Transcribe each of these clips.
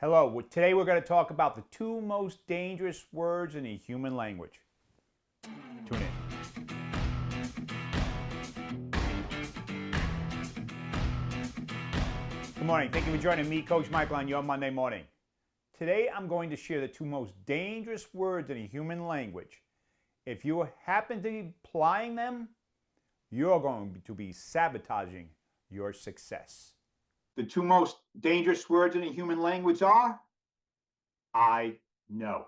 Hello, today we're going to talk about the two most dangerous words in the human language. Tune in. Good morning. Thank you for joining me, Coach Michael, on your Monday morning. Today I'm going to share the two most dangerous words in the human language. If you happen to be applying them, you're going to be sabotaging your success. The two most dangerous words in the human language are I know.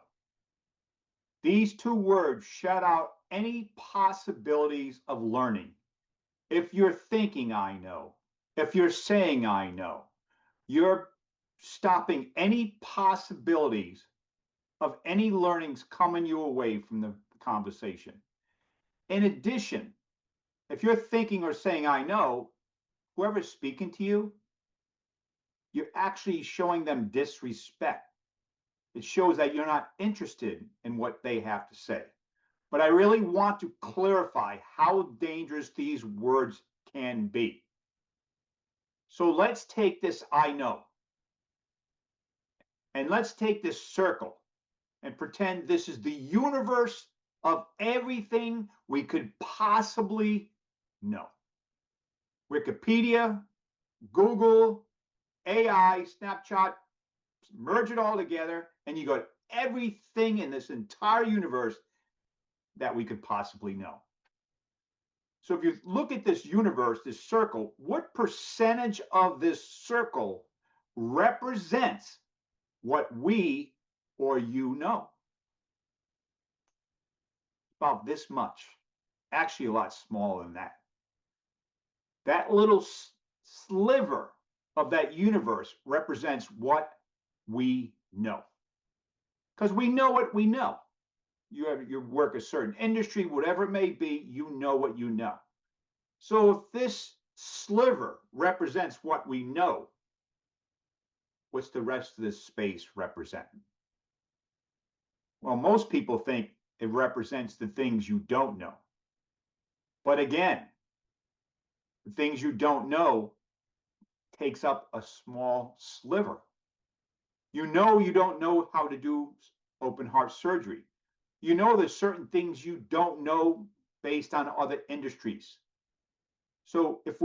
These two words shut out any possibilities of learning. If you're thinking I know, if you're saying I know, you're stopping any possibilities of any learnings coming you away from the conversation. In addition, if you're thinking or saying I know, whoever's speaking to you, you're actually showing them disrespect. It shows that you're not interested in what they have to say. But I really want to clarify how dangerous these words can be. So let's take this I know. And let's take this circle and pretend this is the universe of everything we could possibly know. Wikipedia, Google, AI, Snapchat, merge it all together, and you got everything in this entire universe that we could possibly know. So if you look at this universe, this circle, what percentage of this circle represents what we or you know? About this much. Actually, a lot smaller than that. That little sliver of that universe represents what we know. Because we know what we know. You work a certain industry, whatever it may be, you know what you know. So if this sliver represents what we know, what's the rest of this space representing? Well, most people think it represents the things you don't know. But again, the things you don't know takes up a small sliver. You don't know how to do open heart surgery. You know there's certain things you don't know based on other industries. So if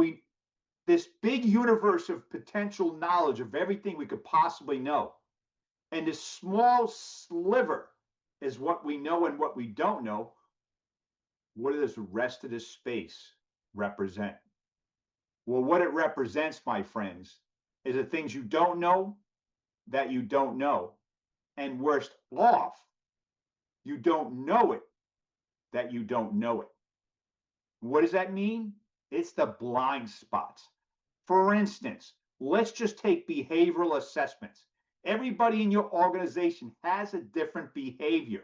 this big universe of potential knowledge of everything we could possibly know, and this small sliver is what we know and what we don't know, what does the rest of this space represent? Well, what it represents, my friends, is the things you don't know that you don't know. And worst off, you don't know it that you don't know it. What does that mean? It's the blind spots. For instance, let's just take behavioral assessments. Everybody in your organization has a different behavior.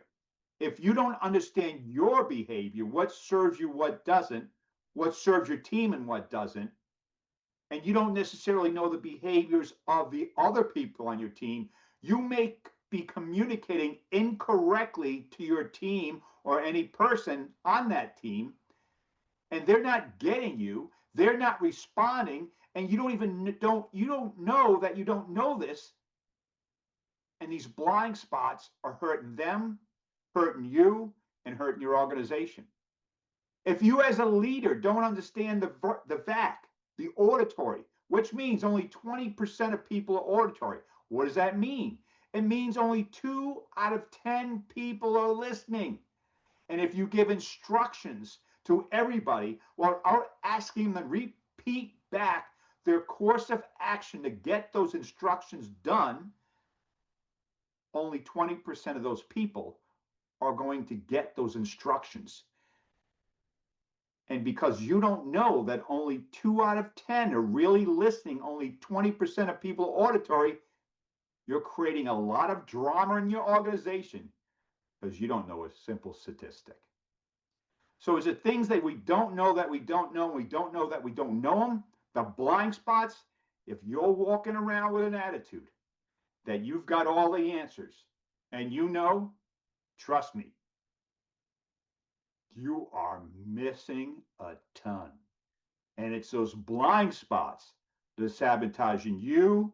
If you don't understand your behavior, what serves you, what doesn't, what serves your team and what doesn't, and you don't necessarily know the behaviors of the other people on your team, you may be communicating incorrectly to your team or any person on that team, and they're not getting you, they're not responding, and you don't know that you don't know this, and these blind spots are hurting them, hurting you, and hurting your organization. If you as a leader don't understand the VAC, the auditory, which means only 20% of people are auditory. What does that mean? It means only 2 out of 10 people are listening. And if you give instructions to everybody without asking them to repeat back their course of action to get those instructions done, only 20% of those people are going to get those instructions. And because you don't know that only 2 out of 10 are really listening, only 20% of people are auditory, you're creating a lot of drama in your organization because you don't know a simple statistic. So is it things that we don't know that we don't know, and we don't know that we don't know them, the blind spots? If you're walking around with an attitude that you've got all the answers and you know, trust me, you are missing a ton. And it's those blind spots that are sabotaging you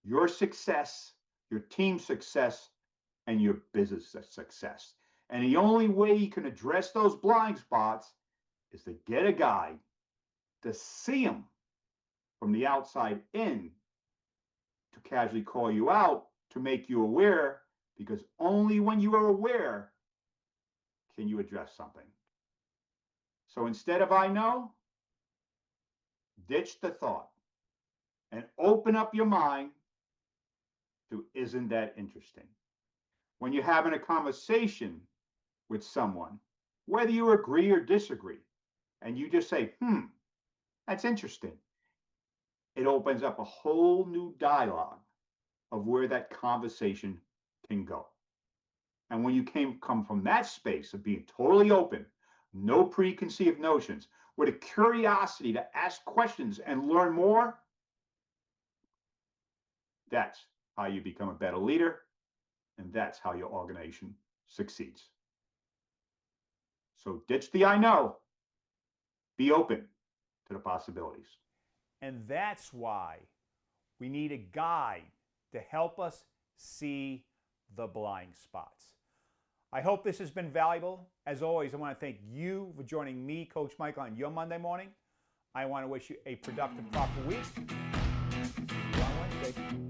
your success, your team's success, and your business success. And the only way you can address those blind spots is to get a guy to see them from the outside in, to casually call you out, to make you aware, because only when you are aware can you address something. So instead of I know, ditch the thought and open up your mind to isn't that interesting? When you're having a conversation with someone, whether you agree or disagree, and you just say, that's interesting, it opens up a whole new dialogue of where that conversation can go. And when you come from that space of being totally open, no preconceived notions, with a curiosity to ask questions and learn more, that's how you become a better leader, and that's how your organization succeeds. So ditch the I know, be open to the possibilities. And that's why we need a guide to help us see the blind spots. I hope this has been valuable. As always, I want to thank you for joining me, Coach Michael, on your Monday morning. I want to wish you a productive, proper week. See you on Wednesday.